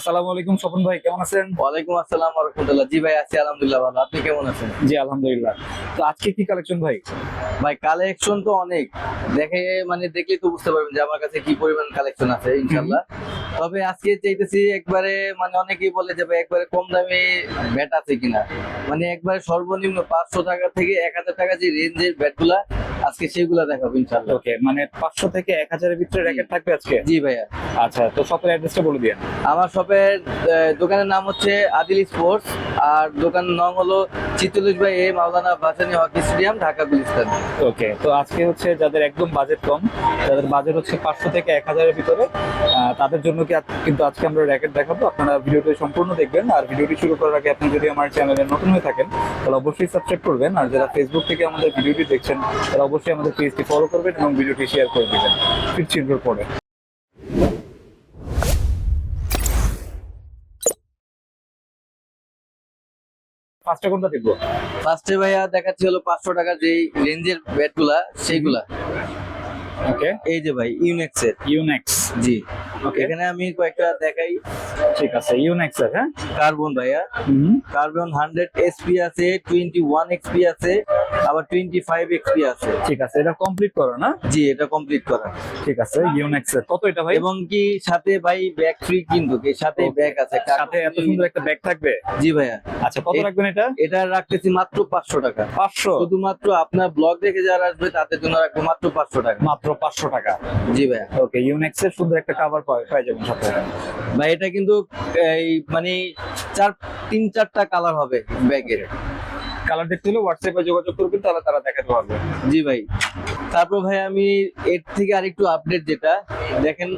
আসসালামু আলাইকুম স্বপন ভাই, কেমন আছেন? ওয়ালাইকুম আসসালাম ওয়া রাহমাতুল্লাহ। জি ভাই, আছি আলহামদুলিল্লাহ ভালো। আপনি কেমন আছেন? জি আলহামদুলিল্লাহ। তো আজকে কি কালেকশন ভাই? ভাই কালেকশন তো অনেক, দেখে মানে দেখলেই তো বুঝতে পারবেন যে আমার কাছে কি পরিমাণ কালেকশন আছে ইনশাআল্লাহ। তবে আজকে চাইতেছি একবারে, মানে অনেকেই বলে যে ভাই একবারে কম দামে ব্যাট আছে কিনা, মানে একবারে সর্বনিম্ন 500 টাকা থেকে 1000 টাকা যে রেঞ্জের ব্যাটগুলা আজকে সেগুলা দেখাবো ইনশাআল্লাহ। ওকে, মানে 500 থেকে 1000 এর ভিতরে র‍্যাকেট থাকবে আজকে? জি ভাইয়া। আচ্ছা, তো শপের অ্যাড্রেসটা বলে দিন। আমার শপের দোকানের নাম হচ্ছে আদিল স্পোর্টস, আর দোকানের নাম হলো ৪৬ by A Maulana Bhasani hockey stadium, Dhaka Gulistan. Okay, তো আজকে হচ্ছে যাদের একদম বাজেট কম, যাদের বাজেট হচ্ছে 500 থেকে 1000 এর ভিতরে, তাদের জন্য কিন্তু আজকে আমরা র‍্যাকেট দেখাবো। আপনারা ভিডিওটি সম্পূর্ণ দেখবেন, আর ভিডিওটি শুরু করার আগে আপনি যদি আমার চ্যানেলে নতুন হয়ে থাকেন তাহলে অবশ্যই সাবস্ক্রাইব করবেন, আর যারা ফেসবুক থেকে আমাদের ভিডিওটি দেখছেন তারা অবশ্যই আমাদের পেজটি ফলো করবেন এবং ভিডিওটি শেয়ার করে দিবেন। ফিরছি ইন্ট্রোর পরে। ফার্স্টে কোনটা দেখবো? ফার্স্টে ভাইয়া দেখাচ্ছি হলো 500 টাকার যে রেঞ্জের ব্যাটগুলা সেইগুলা। ওকে, এই যে ভাই ইউনেক্স এর। ইউনেক্স। জি, ওকে, এখানে আমি কয়েকটা দেখাই। ঠিক আছে, ইউনেক্স এর। হ্যাঁ, কার্বন ভাইয়া, কার্বন 100 এসপি আছে, 21 এক্সপি আছে, আবার 25 এক্সপি আছে। ঠিক আছে, এটা কমপ্লিট করো না? জি, এটা কমপ্লিট করা। ঠিক আছে, ইউনেক্স এর কত এটা ভাই? এবং কি সাথে ভাই ব্যাগ ফ্রি, কিন্তু এর সাথে ব্যাগ আছে, সাথে এত সুন্দর একটা ব্যাগ থাকবে? জি ভাইয়া। আচ্ছা, কত রাখবেন এটা? এটা রাখতেছি মাত্র 500 টাকা। 500? শুধুমাত্র আপনার ব্লগ দেখে যারা আসবে তাদের জন্য রাখবো মাত্র 500 টাকা। মাত্র 500 টাকা? জি ভাইয়া। ওকে, ইউনেক্স এর সুন্দর একটা কভার পাই যাবেন সাথে। ভাই এটা কিন্তু এই মানে 3-4টা কালার হবে ব্যাগের। কালার দেখতে হলে হোয়াটসঅ্যাপে যোগাযোগ করবেন, তাহলে তারা দেখাতে পারবে। জি ভাই। তারপর ভাই আমি এর থেকে আরেকটু আপডেট যেটা দেখেন,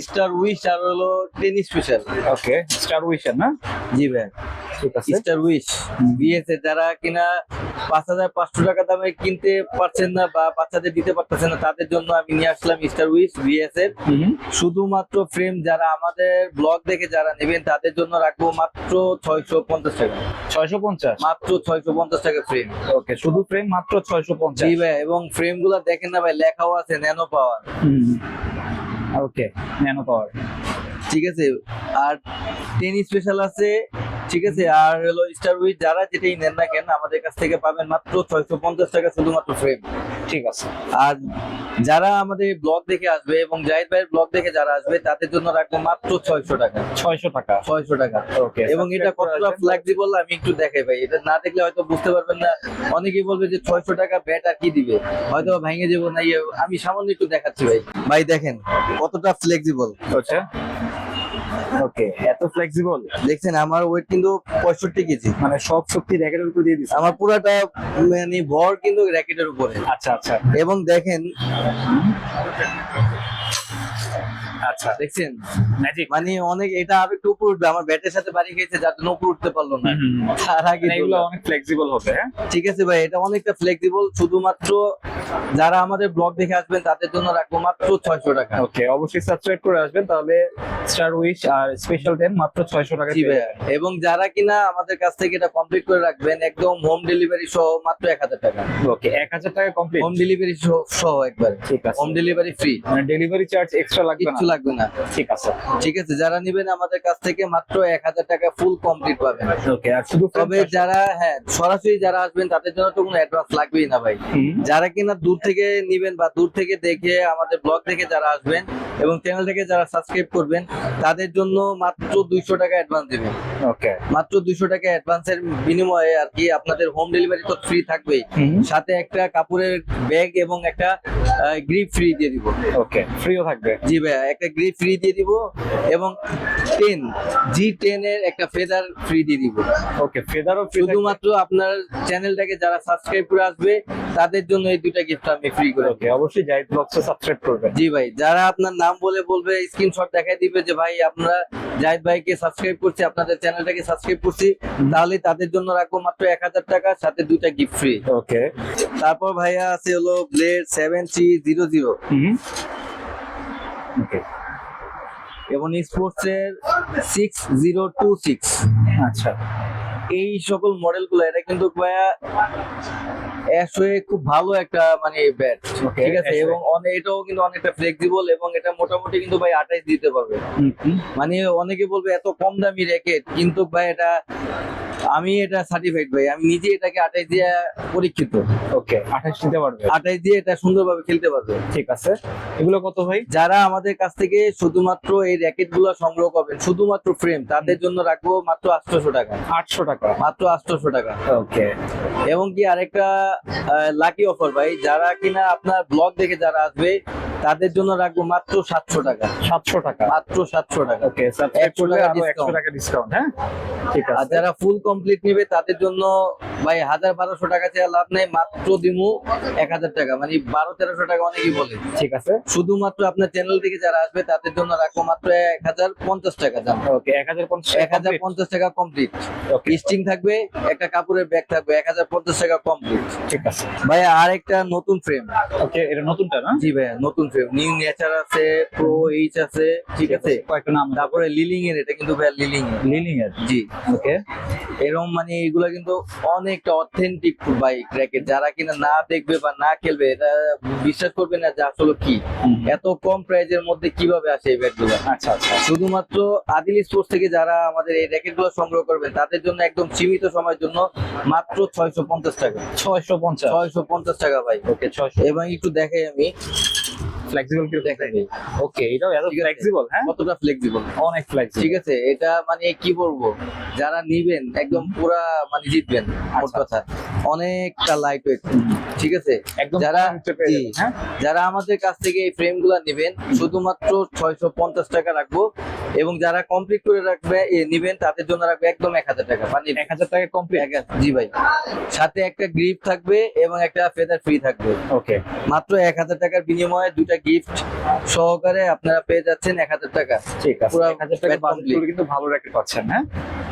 স্টার উইশ আর হলো টেনিস স্পেশাল। ওকে, স্টার উইশার না? জি ভাই, ঠিক আছে। স্টার উইশ বিএসএ যারা কিনা 5500 টাকা দামে কিনতে পারছেন না বা বাচ্চাদের দিতে পারতেছেন না, তাদের জন্য আমি নিয়ে আসলাম স্টার উইশ বিএস এর। শুধুমাত্র ফ্রেম যারা আমাদের ব্লগ দেখে যারা নেবেন তাদের জন্য রাখবো মাত্র 650 টাকা। 650? মাত্র 650 টাকা ফ্রেম। ওকে, শুধু ফ্রেম মাত্র 650? জি ভাই, এবং ফ্রেম গুলা দেখেন না ভাই, লেখাও আছে ন্যানো পাওয়ার। ওকে, ন্যানো পাওয়ার। ঠিক আছে, আর টেনিস স্পেশাল আছে। ঠিক আছে, আর হলো স্টার উইচ যারা যেটাই নেন না কেন আমাদের কাছ থেকে পাবেন মাত্র 650 টাকা শুধুমাত্র ফ্রেম। ঠিক আছে। আর যারা আমাদের ব্লগ দেখে আসবে এবং জাহিদ ভাইয়ের ব্লগ দেখে যারা আসবে তাদের জন্য রাখবো মাত্র 600 টাকা। 600 টাকা? 600 টাকা। ওকে, এবং এটা কতটা ফ্লেক্সিবল আমি একটু দেখাই ভাই, এটা না দেখলে হয়তো বুঝতে পারবেন না। অনেকেই বলবে যে 600 টাকা ব্যাট আর কি দিবে, হয়তো ভেঙে যাবো না। আমি সামান্য একটু দেখাচ্ছি ভাই। ভাই দেখেন কতটা ফ্লেক্সিবল। আচ্ছা, ওকে, এত ফ্লেক্সিবল। দেখছেন আমার ওয়েট কিন্তু 65 কেজি, মানে সব শক্তি র‍্যাকেটের উপর দিয়ে দিছে? আমার পুরাটা মানে ভর কিন্তু র‍্যাকেটের উপরে। আচ্ছা আচ্ছা। এবং দেখেন, আচ্ছা, দেখছেন ম্যাজিক। মানে অনেক, এটা আরো একটু উপর উঠবে, আমার ব্যাটের সাথে বাড়ি গেছে যার জন্য উপর উঠতে পারলো না। তার আগে এগুলো অনেক ফ্লেক্সিবল হবে। হ্যাঁ, ঠিক আছে ভাই, এটা অনেকটা ফ্লেক্সিবল। শুধুমাত্র যারা আমাদের ব্লগ দেখে আসবেন তাদের জন্য রাখবো মাত্র 600 টাকা। ওকে, অবশ্যই সাবস্ক্রাইব করে আসবেন, তাহলে স্টার উইশ আর স্পেশাল 10 মাত্র 600 টাকা। জি ভাই, এবং যারা কিনা আমাদের কাছ থেকে এটা কমপ্লিট করে রাখবেন একদম হোম ডেলিভারি সহ মাত্র 1000 টাকা। ওকে, 1000 টাকা কমপ্লিট? হোম ডেলিভারি সহ একবার। ঠিক আছে, হোম ডেলিভারি ফ্রি, মানে ডেলিভারি চার্জ এক্সট্রা লাগবে না? কিছু লাগবে না। ঠিক আছে। ঠিক আছে, যারা নেবেন আমাদের কাছ থেকে মাত্র 1000 টাকা ফুল কমপ্লিট পাবেন। ওকে, আর শুধু তবে যারা সরাসরি যারা আসবেন তাদের জন্য তো কোনো অ্যাডভান্স লাগবেই না ভাই। যারা কিনা দূর থেকে নিবেন বা দূর থেকে দেখে আমাদের ব্লগ দেখে যারা আসবেন এবং চ্যানেল থেকে যারা সাবস্ক্রাইব করবেন তাদের জন্য মাত্র 200 টাকা অ্যাডভান্স দিবেন। ওকে, মাত্র 200 টাকা অ্যাডভান্সের বিনিময়ে আর কি আপনাদের হোম ডেলিভারি তো ফ্রি থাকবেই, সাথে একটা কাপড়ের ব্যাগ এবং একটা গ্রিপ ফ্রি দিয়ে দিব। ওকে, ফ্রিও থাকবে? জি ভাইয়া, একটা গ্রিপ ফ্রি দিয়ে দিব এবং G10 এর একটা ফেদার ফ্রি দিয়ে দিব। ওকে, ফেদারও ফ্রি? শুধুমাত্র আপনার চ্যানেলটাকে যারা সাবস্ক্রাইব করে আসবে তাদের জন্য এই দুইটা গিফট আমি ফ্রি করে। ওকে, অবশ্যই জাহিদ ব্লগসে সাবস্ক্রাইব করবেন। জি ভাই, যারা আপনার নাম বলবে স্ক্রিনশট দেখাই দিবে যে ভাই আমরা জাহিদ ভাইকে সাবস্ক্রাইব করছি, আপনাদের চ্যানেলটাকে সাবস্ক্রাইব করছি, তাহলে তাদের জন্য রাখবো মাত্র 1000 টাকা, সাথে দুইটা গিফট ফ্রি। ওকে, তারপর ভাইয়া আছে হলো ব্লেড 7C00। ওকে, এবং স্পোর্টস এর 6026। আচ্ছা, এই সকল মডেল গুলো এটা কিন্তু ভাইয়া অ্যাশওয়ে খুব ভালো একটা মানে ব্যাট, Okay, ঠিক আছে, Ashway। এবং এটাও কিন্তু অনেকটা ফ্লেক্সিবল এবং এটা মোটামুটি কিন্তু ভাই 28 দিতে পারবে। মানে অনেকে বলবে এত কম দামি র্যাকেট, কিন্তু ভাই এটা আমি এটা সার্টিফাইড ভাই, আমি নিজে এটাকে 28 দিয়ে পরীক্ষিত। ওকে, 28 দিতে পারবে। 28 দিয়ে এটা সুন্দরভাবে খেলতে পারবে। ঠিক আছে, এগুলো কত ভাই? যারা আমাদের কাছ থেকে শুধুমাত্র এই র্যাকেট গুলো সংগ্রহ করবেন, শুধুমাত্র ফ্রেম, তাদের জন্য রাখবো মাত্র 800 টাকা। 800 টাকা। মাত্র 800 টাকা। ওকে, এবং কি আরেকটা লাকি অফার ভাই, যারা কিনা আপনার ব্লগ দেখে যারা আসবে তাদের জন্য রাখবো মাত্র 700 টাকা। 700 টাকা। মাত্র 700 টাকা। ওকে, সাবস্ক্রাইব 100 করলে টাকা আরো 100 discount। টাকা ডিসকাউন্ট। হ্যাঁ, ঠিক আর আছে। যারা ফুল কমপ্লিট নেবে তাদের জন্য ভাই 1000-1200 টাকা চেয়ে লাভ নেই, মাত্র দিমু 1000 টাকা, মানে 1200-1300 টাকা অনেকেই বলে। ঠিক আছে। শুধুমাত্র আপনার চ্যানেল থেকে যারা আসবে তাদের জন্য রাখবো মাত্র 1050 টাকা দাম। ওকে, 1050 টাকা। 1050 টাকা কমপ্লিট। ওকে, স্টিং থাকবে, একটা কাপড়ের ব্যাগ থাকবে, 1050 টাকা কমপ্লিট। ঠিক আছে। ভাইয়া আর একটা নতুন ফ্রেম। ওকে, এটা নতুনটা না? জি ভাইয়া, নতুন ফ্রেম, নিউ নেচার আছে, প্রো এইচ আছে, ঠিক আছে। কয়েকটা নাম। তারপরে লিলিং এর, এটা কিন্তু ভাইয়া লিলিং এর। লিলিং এর। জি, ওকে, এরকম মানে এগুলা কিন্তু অনেকটা অথেন্টিক বাইক র্যাকেট, যারা কিনা না দেখবে বা না খেলবে এটা বিশ্বাস করবে না যে আসলে কি এত কম প্রাইজের মধ্যে কিভাবে আসে এই ব্যাগগুলো। আচ্ছা আচ্ছা। শুধুমাত্র আদিল স্পোর্টস থেকে যারা আমাদের এই র্যাকেট গুলো সংগ্রহ করবেন তাদের জন্য একদম সীমিত সময়ের জন্য মাত্র 650 টাকা। 650। 650 টাকা ভাই। ওকে, 600। এবং একটু দেখাই আমি, ফ্লেক্সিবল কি দেখাই ওকে, এটাও এত ঠিক আছে। ফ্লেক্সিবল। হ্যাঁ, কতটা ফ্লেক্সিবল, অনেক ফ্লেক্সিবল। ঠিক আছে। এটা মানে কি বলবো, যারা নিবেন একদম পুরা মানে জিতবেন, মোট আচ্ছা। কথা। অনেকটা লাইট ওয়েট, ঠিক আছে। একদম যারা পেয়ে জি, যাবেন, হ্যাঁ? যারা আমাদের কাছ থেকে এই ফ্রেম গুলা নিবেন শুধুমাত্র 650 টাকা রাখবো, এবং যারা কমপ্লিট করে রাখবে নিবেন তাদের জন্য রাখবে একদম 1000 টাকা। মানে 1000 টাকা কমপ্লিট। জি ভাই, সাথে একটা গ্রিপ থাকবে এবং একটা ফেদার ফ্রি থাকবে। ওকে, মাত্র 1000 টাকার বিনিময়ে দুটা গিফট সহকারে আপনারা পেয়ে যাচ্ছেন 1000 টাকা। ঠিক আছে। পুরো 1000 টাকা ব্যাট বাজেট complete। করে কিন্তু ভালো র্যাকেট পাচ্ছেন। হ্যাঁ,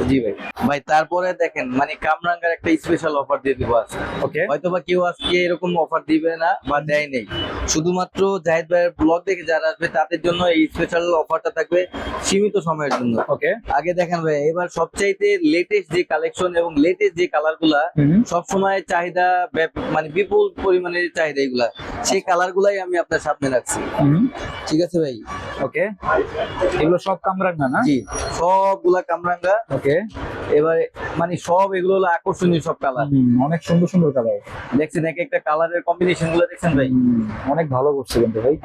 জি ভাই। ভাই তারপরে দেখেন মানে কামরাঙ্গার একটা স্পেশাল অফার দিয়ে দিব আজকে। ওকে, হয়তো বা কেউ আজকে এরকম অফার দিবে না বা দেয় নেই, শুধুমাত্র জাহিদ ভাইয়ের ব্লগ দেখে যারা আসবে তাদের জন্য এই স্পেশাল অফারটা থাকবে সীমিত সময়ের জন্য। ওকে। আগে দেখেন ভাই, এবার সবচাইতে লেটেস্ট যে কালেকশন এবং লেটেস্ট যে কালার গুলা সবসময় চাহিদা মানে বিপুল পরিমাণের চাহিদা, এগুলা সেই কালার গুলাই আমি আপনার সামনে রাখছি। ঠিক আছে ভাই। ওকে, এগুলো সব কামরাঙ্গা না? জি, সবগুলা কামরাঙ্গা। ওকে, এবারে মানে সব এগুলো হলো আকর্ষণীয় সব কালার। অনেক সুন্দর সুন্দর কালার দেখছেন, এক একটা কালারের কম্বিনেশন গুলো দেখছেন ভাই। অনেক ভালো করছে কিন্তু ভাই।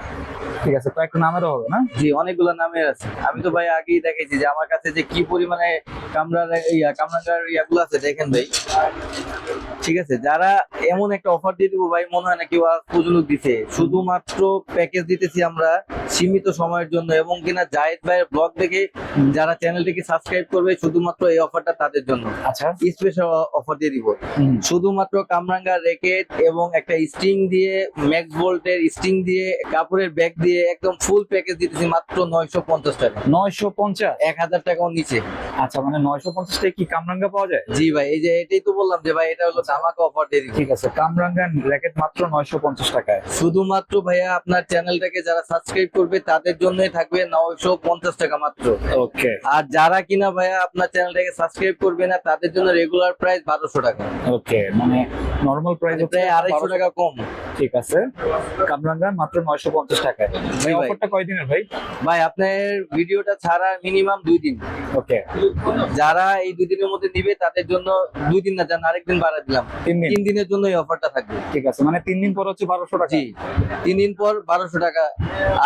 ঠিক আছে, কয়েকটা নামেরও হবে না? জি, অনেকগুলো নামের আছে। আমি তো ভাই আগেই দেখেছি যে আমার কাছে যে কি পরিমাণে কামরাঙ্গার ইয়াগুলো আছে, দেখেন ভাই। ঠিক আছে, যারা এমন একটা অফার দিয়ে দিব ভাই, মনে হয় না কেউ আজ পর্যন্ত দিছে। শুধুমাত্র প্যাকেজ দিতেছি আমরা সীমিত সময়ের জন্য, এবং কিনা জাহিদ ভাইয়ের ব্লগ দেখে যারা চ্যানেলটিকে সাবস্ক্রাইব করবে শুধুমাত্র এই অফারটা তাদের জন্য আচ্ছা, স্পেশাল অফার দিয়ে দিব। শুধুমাত্র কামরাঙ্গা র্যাকেট এবং একটা স্ট্রিং দিয়ে, ম্যাক্স বোল্টের স্ট্রিং দিয়ে, কাপড়ের ব্যাগ দিয়ে একদম ফুল প্যাকেজ দিতেছি মাত্র 950 টাকা। 950। 1000 টাকাও নিচে। আচ্ছা, মানে 950 টাকা কি কামরাঙ্গা পাওয়া যায়? জি ভাই, এই যে এটাই তো বললাম যে ভাই এটা হলো ধামাকা অফার দিয়ে দিচ্ছি। ঠিক আছে, কামরাঙ্গা র্যাকেট মাত্র 950 টাকায়। শুধুমাত্র ভাইয়া আপনার চ্যানেলটাকে যারা সাবস্ক্রাইব করবে তাদের জন্যই থাকবে 950 টাকা মাত্র। ওকে, আর যারা কিনা ভাইয়া আপনার চ্যানেলটাকে সাবস্ক্রাইব করবে না তাদের জন্য রেগুলার প্রাইস 1200 টাকা। ওকে, মানে নরমাল প্রাইস হচ্ছে প্রায় 250 টাকা কম। ঠিক আছে, কামরাঙ্গা মাত্র 950 টাকায়। জি এই ভাই। অফারটা কয়দিনের ভাই? ভাই আপনার ভিডিওটা ছাড়া মিনিমাম 2 দিন। ওকে, যারা এই 2 দিনের মধ্যে নিবে তাদের জন্য 2 দিন না, জান আরেকদিন বাড়া দিলাম, 3 দিন। 3 দিনের জন্য এই অফারটা থাকবে। ঠিক আছে, মানে 3 দিন পর হচ্ছে 1200 টাকা। জি, 3 দিন পর 1200 টাকা।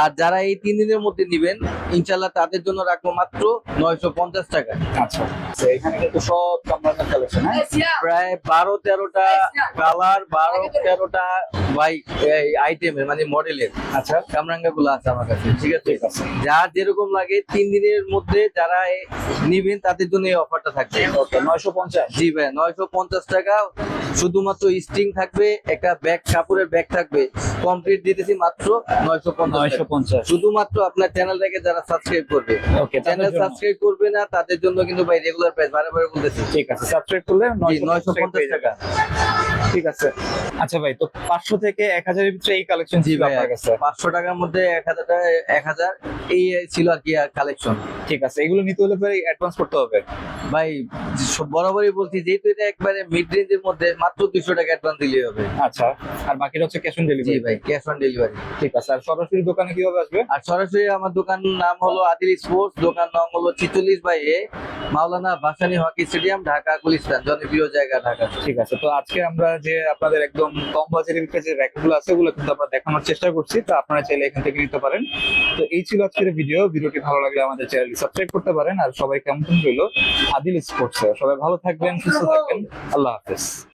আর যারা এই 3 দিনের মধ্যে নিবেন ইনশাল্লাহ তাদের জন্য রাখবো মাত্র 950 টাকা। আচ্ছা, তো এখানে কিন্তু সব কামরাঙ্গার কালেকশন। হ্যাঁ, প্রায় 12-13টা কালার, 12-13টা বাইক আইটেমের মানে মডেলের আচ্ছা, কামরাঙ্গা গুলো আছে আমার কাছে। ঠিক আছে, ঠিক আছে। যার যেরকম লাগে 3 দিনের মধ্যে যারা নিবেন তাদের জন্য এই অফারটা থাকবে। ওকে, 950। জি ভাই, 950 টাকা। শুধুমাত্র স্ট্রিং থাকবে, একটা ব্যাগ, কাপড়ের ব্যাগ থাকবে, কমপ্লিট দিতেছি মাত্র 950 টাকা। 950। শুধুমাত্র আপনার চ্যানেলটাকে যারা সাবস্ক্রাইব করবে। ওকে, চ্যানেল সাবস্ক্রাইব করবে না তাদের জন্য কিন্তু ভাই রেগুলার প্রাইস বারে বলতেছি। ঠিক আছে, সাবস্ক্রাইব করলে জি, 950 টাকা। ঠিক আছে। আচ্ছা ভাই, তো 500 থেকে থেকে 1000 এর ভিতরে এই কালেকশন জি ছিল ভাই, আপনার কাছে? 500 টাকার মধ্যে 1000 এই ছিল আর কি কালেকশন। ঠিক আছে, এগুলো নিতে হলে পরে অ্যাডভান্স করতে হবে। ভাই বরাবরই বলছি, যেহেতু এটা একবারে মিড রেঞ্জের মধ্যে, মাত্র 200 টাকা অ্যাডভান্স দিলেই হবে। আচ্ছা, আর বাকিটা হচ্ছে ক্যাশ অন জি ডেলিভারি? ভাই, ক্যাশ অন ডেলিভারি। ঠিক আছে, আর সরাসরি দোকানে কিভাবে আসবে? আর সরাসরি আমার দোকান নাম হলো আদিল স্পোর্টস, দোকান নাম হলো 46/A, মাওলানা ভাসানী হকি স্টেডিয়াম, ঢাকা গুলিস্তান, জনপ্রিয় জায়গা ঢাকা। ঠিক আছে, তো আজকে আমরা যে আপনাদের একদম কম বাজেটের ভিতরে যে র্যাকগুলো আছে ওগুলো কিন্তু আমরা দেখানোর চেষ্টা করছি, তো আপনারা চাইলে এখান থেকে নিতে পারেন। তো এই ছিল আজকের ভিডিওটি ভালো লাগলে আমাদের চ্যানেলটি সাবস্ক্রাইব করতে পারেন। আর সবাই কেমন রইলো আদিল স্পোর্টস, সবাই ভালো থাকবেন, সুস্থ থাকবেন, আল্লাহ হাফেজ।